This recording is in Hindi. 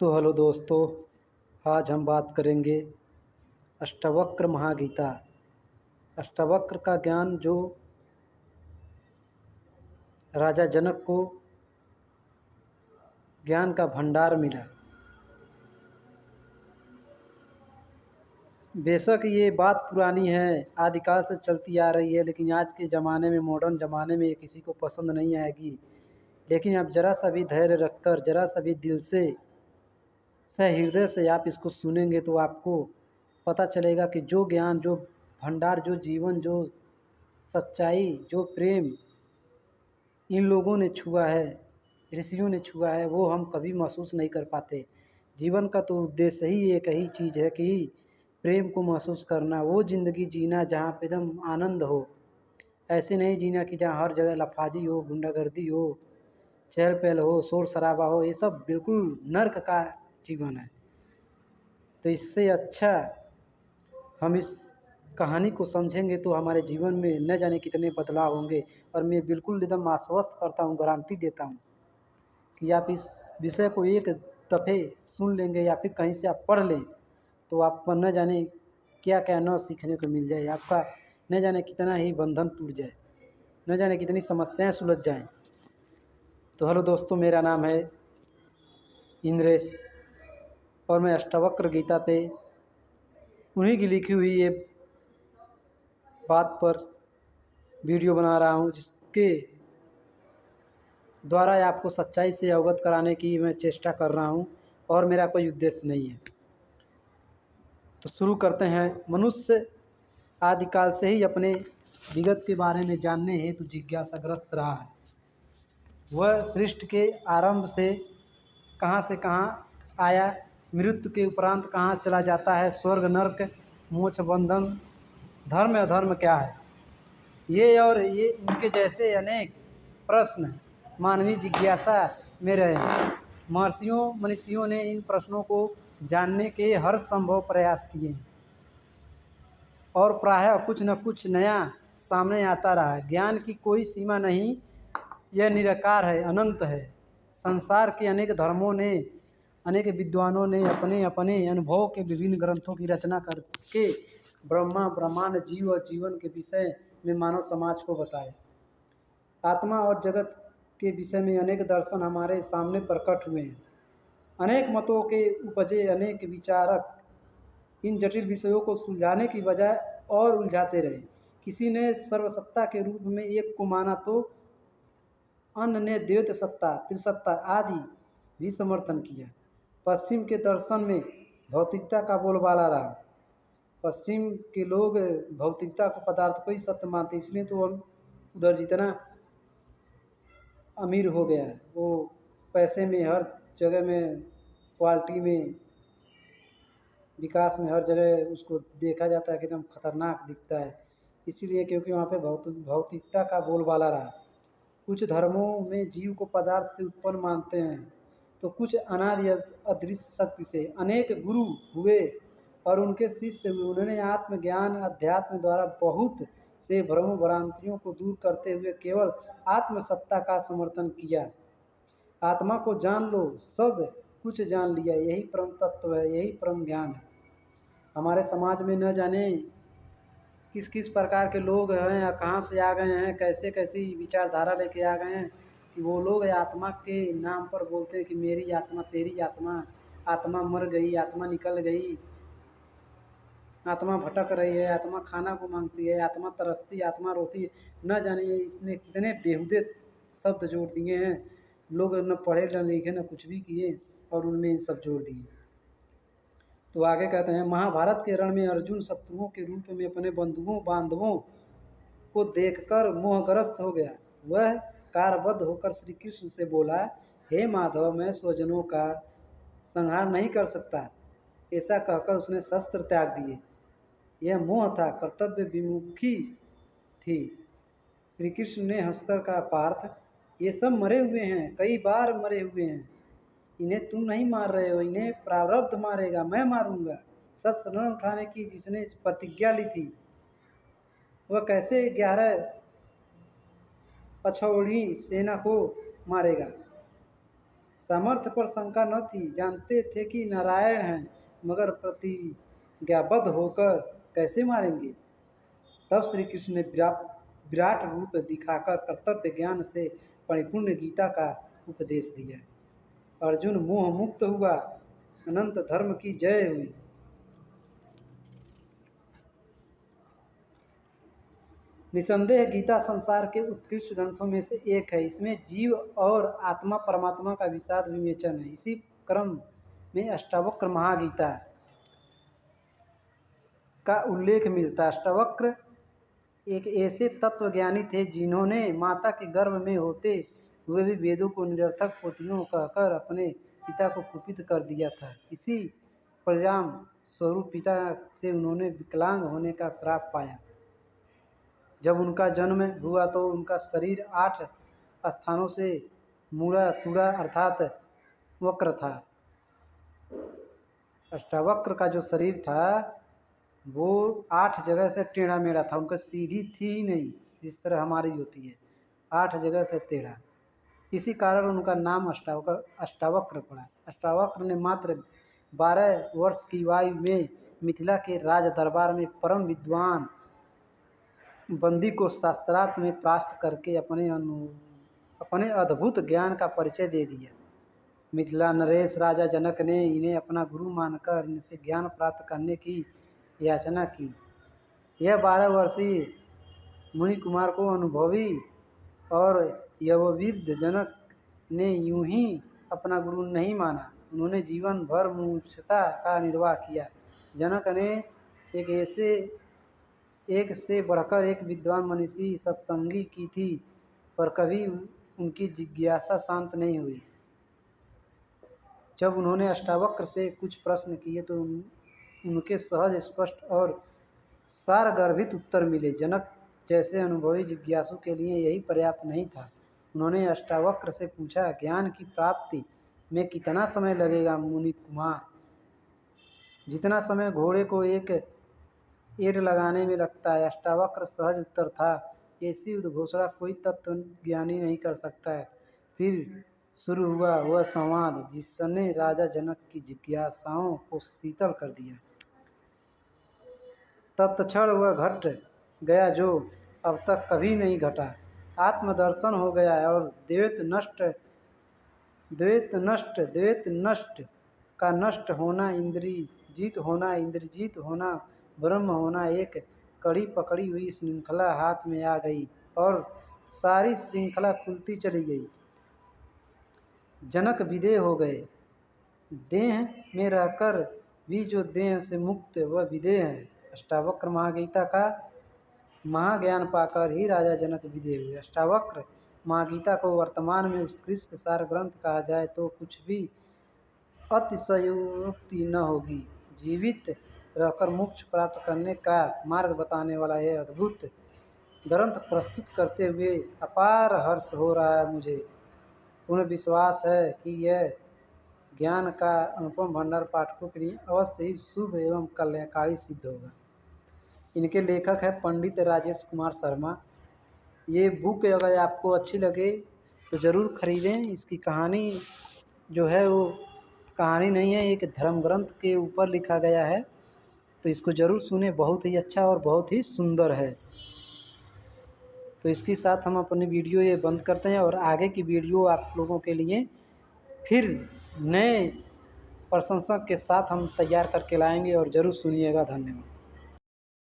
तो हेलो दोस्तों, आज हम बात करेंगे अष्टावक्र महागीता। अष्टावक्र का ज्ञान जो राजा जनक को ज्ञान का भंडार मिला। बेशक ये बात पुरानी है, आदिकाल से चलती आ रही है, लेकिन आज के ज़माने में, मॉडर्न ज़माने में ये किसी को पसंद नहीं आएगी। लेकिन आप ज़रा सा भी धैर्य रखकर, ज़रा सा भी दिल से, सहृदय से आप इसको सुनेंगे तो आपको पता चलेगा कि जो ज्ञान, जो भंडार, जो जीवन, जो सच्चाई, जो प्रेम इन लोगों ने छुआ है, ऋषियों ने छुआ है, वो हम कभी महसूस नहीं कर पाते। जीवन का तो उद्देश्य ही एक ही चीज़ है कि प्रेम को महसूस करना, वो ज़िंदगी जीना जहाँ पे एकदम आनंद हो। ऐसे नहीं जीना कि जहाँ हर जगह लफाजी हो, गुंडागर्दी हो, चहल पहल हो, शोर शराबा हो। ये सब बिल्कुल नर्क का जीवन है। तो इससे अच्छा हम इस कहानी को समझेंगे तो हमारे जीवन में न जाने कितने बदलाव होंगे। और मैं बिल्कुल एकदम आश्वस्त करता हूँ, गारंटी देता हूँ कि आप इस विषय को एक दफ़े सुन लेंगे या फिर कहीं से आप पढ़ लें तो आपको न जाने क्या क्या न सीखने को मिल जाए। आपका न जाने कितना ही बंधन टूट जाए, न जाने कितनी समस्याएं सुलझ जाएं। तो हेलो दोस्तों, मेरा नाम है इंद्रेश और मैं अष्टावक्र गीता पे उन्हीं की लिखी हुई ये बात पर वीडियो बना रहा हूँ, जिसके द्वारा आपको सच्चाई से अवगत कराने की मैं चेष्टा कर रहा हूँ और मेरा कोई उद्देश्य नहीं है। तो शुरू करते हैं। मनुष्य आदिकाल से ही अपने विगत के बारे में जानने हेतु जिज्ञासाग्रस्त रहा है। वह सृष्टि के आरंभ से कहाँ आया, मृत्यु के उपरांत कहाँ चला जाता है, स्वर्ग नरक, मोक्ष बंधन, धर्म अधर्म क्या है, ये और ये उनके जैसे अनेक प्रश्न मानवीय जिज्ञासा में रहे। महर्षियों मनीषियों ने इन प्रश्नों को जानने के हर संभव प्रयास किए हैं और प्रायः कुछ न कुछ नया सामने आता रहा। ज्ञान की कोई सीमा नहीं, यह निराकार है, अनंत है। संसार के अनेक धर्मों ने, अनेक विद्वानों ने अपने अपने अनुभव के विभिन्न ग्रंथों की रचना करके ब्रह्मा, ब्रह्मांड, जीव और जीवन के विषय में मानव समाज को बताए। आत्मा और जगत के विषय में अनेक दर्शन हमारे सामने प्रकट हुए हैं। अनेक मतों के उपजे अनेक विचारक इन जटिल विषयों को सुलझाने की बजाय और उलझाते रहे। किसी ने सर्वसत्ता के रूप में एक को माना तो अन्य ने द्वैत सत्ता, त्रिसत्ता आदि भी समर्थन किया। पश्चिम के दर्शन में भौतिकता का बोलबाला रहा। पश्चिम के लोग भौतिकता को, पदार्थ को ही सत्य मानते, इसलिए तो हम उधर जितना अमीर हो गया है, वो पैसे में, हर जगह में, क्वालिटी में, विकास में, हर जगह उसको देखा जाता है कि एकदम खतरनाक दिखता है। इसीलिए क्योंकि वहाँ पे भौतिकता का बोलबाला रहा। कुछ धर्मों में जीव को पदार्थ से उत्पन्न मानते हैं, तो कुछ अनादि अदृश्य शक्ति से। अनेक गुरु हुए और उनके शिष्य हुए। उन्होंने आत्मज्ञान, अध्यात्म द्वारा बहुत से भ्रमों भ्रांतियों को दूर करते हुए केवल आत्मसत्ता का समर्थन किया। आत्मा को जान लो, सब कुछ जान लिया, यही परम तत्व है, यही परम ज्ञान है। हमारे समाज में न जाने किस किस प्रकार के लोग हैं या कहाँ से आ गए हैं, कैसे कैसी विचारधारा लेके आ गए हैं कि वो लोग आत्मा के नाम पर बोलते हैं कि मेरी आत्मा, तेरी आत्मा, आत्मा मर गई, आत्मा निकल गई, आत्मा भटक रही है, आत्मा खाना को मांगती है, आत्मा तरसती, आत्मा रोती है। न जाने इसने कितने बेहुदे शब्द जोड़ दिए हैं। लोग न पढ़े न लिखे न कुछ भी किए और उनमें ये सब जोड़ दिए। तो आगे कहते हैं, महाभारत के रण में अर्जुन शत्रुओं के रूप में अपने बंधुओं बांधवों को देखकर मोहग्रस्त हो गया। वह कारबद्ध होकर श्री कृष्ण से बोला, हे माधव, मैं स्वजनों का संहार नहीं कर सकता। ऐसा कहकर उसने शस्त्र त्याग दिए। यह मोह था, कर्तव्य विमुखी थी। श्री कृष्ण ने हंसकर कहा, पार्थ, ये सब मरे हुए हैं, कई बार मरे हुए हैं। इन्हें तुम नहीं मार रहे हो, इन्हें प्रारब्ध मारेगा, मैं मारूंगा। शस्त्र न उठाने की जिसने प्रतिज्ञा ली थी, वह कैसे 11 अक्षौहिणी सेना को मारेगा। सामर्थ्य पर शंका न थी, जानते थे कि नारायण हैं, मगर प्रतिज्ञाबद्ध होकर कैसे मारेंगे। तब श्री कृष्ण ने विराट रूप दिखाकर कर्तव्य ज्ञान से परिपूर्ण गीता का उपदेश दिया। अर्जुन मोह मुक्त हुआ, अनंत धर्म की जय हुई। निसंदेह गीता संसार के उत्कृष्ट ग्रंथों में से एक है। इसमें जीव और आत्मा परमात्मा का विषाद विवेचन है। इसी क्रम में अष्टावक्र महागीता का उल्लेख मिलता है। अष्टावक्र एक ऐसे तत्वज्ञानी थे जिन्होंने माता के गर्भ में होते हुए भी वेदों को निरर्थक पोथियों कहकर अपने पिता को कुपित कर दिया था। इसी परिणाम स्वरूप पिता से उन्होंने विकलांग होने का श्राप पाया। जब उनका जन्म हुआ तो उनका शरीर 8 स्थानों से मुड़ा तुड़ा अर्थात वक्र था। अष्टावक्र का जो शरीर था वो 8 जगह से टेढ़ा मेढ़ा था, उनका सीधी थी ही नहीं जिस तरह हमारी होती है, 8 जगह से टेढ़ा। इसी कारण उनका नाम अष्टावक्र पड़ा। अष्टावक्र ने मात्र 12 वर्ष की आयु में मिथिला के राज दरबार में परम विद्वान बंदी को शास्त्रार्थ में परास्त करके अपने अद्भुत ज्ञान का परिचय दे दिया। मिथिला नरेश राजा जनक ने इन्हें अपना गुरु मानकर इनसे ज्ञान प्राप्त करने की याचना की। यह 12 वर्षीय मुनि कुमार को अनुभवी और यववृद्ध जनक ने यूं ही अपना गुरु नहीं माना। उन्होंने जीवन भर मूर्छता का निर्वाह किया। जनक ने एक से बढ़कर एक विद्वान मनीषी सत्संगी की थी, पर कभी उनकी जिज्ञासा शांत नहीं हुई। जब उन्होंने अष्टावक्र से कुछ प्रश्न किए तो उनके सहज स्पष्ट और सारगर्भित उत्तर मिले। जनक जैसे अनुभवी जिज्ञासु के लिए यही पर्याप्त नहीं था। उन्होंने अष्टावक्र से पूछा, ज्ञान की प्राप्ति में कितना समय लगेगा मुनि कुमार? जितना समय घोड़े को एक एड़ लगाने में लगता है। अष्टावक्र सहज उत्तर था, ऐसी उद्घोषणा कोई तत्वज्ञानी नहीं कर सकता है। फिर शुरू हुआ वह संवाद जिसने राजा जनक की जिज्ञासाओं को शीतल कर दिया। तत्क्षण वह घट गया जो अब तक कभी नहीं घटा। आत्मदर्शन हो गया और द्वैत नष्ट का नष्ट होना, इंद्रियजीत होना, इंद्रजीत होना, ब्रह्म होना, एक कड़ी पकड़ी हुई श्रृंखला हाथ में आ गई और सारी श्रृंखला खुलती चली गई। जनक विदेह हो गए। देह में रहकर भी जो देह से मुक्त वह विदेह है। अष्टावक्र महागीता का महाज्ञान पाकर ही राजा जनक विदेह हुए। अष्टावक्र महागीता को वर्तमान में उत्कृष्ट सार ग्रंथ कहा जाए तो कुछ भी अतिशयोक्ति न होगी। जीवित रहकर मोक्ष प्राप्त करने का मार्ग बताने वाला यह अद्भुत ग्रंथ प्रस्तुत करते हुए अपार हर्ष हो रहा है। मुझे पूर्ण विश्वास है कि यह ज्ञान का अनुपम भंडार पाठकों के लिए अवश्य ही शुभ एवं कल्याणकारी सिद्ध होगा। इनके लेखक है पंडित राजेश कुमार शर्मा। ये बुक अगर आपको अच्छी लगे तो ज़रूर खरीदें। इसकी कहानी जो है वो कहानी नहीं है, एक धर्म ग्रंथ के ऊपर लिखा गया है, तो इसको ज़रूर सुने। बहुत ही अच्छा और बहुत ही सुंदर है। तो इसके साथ हम अपनी वीडियो ये बंद करते हैं और आगे की वीडियो आप लोगों के लिए फिर नए प्रशंसक के साथ हम तैयार करके लाएंगे और ज़रूर सुनिएगा। धन्यवाद।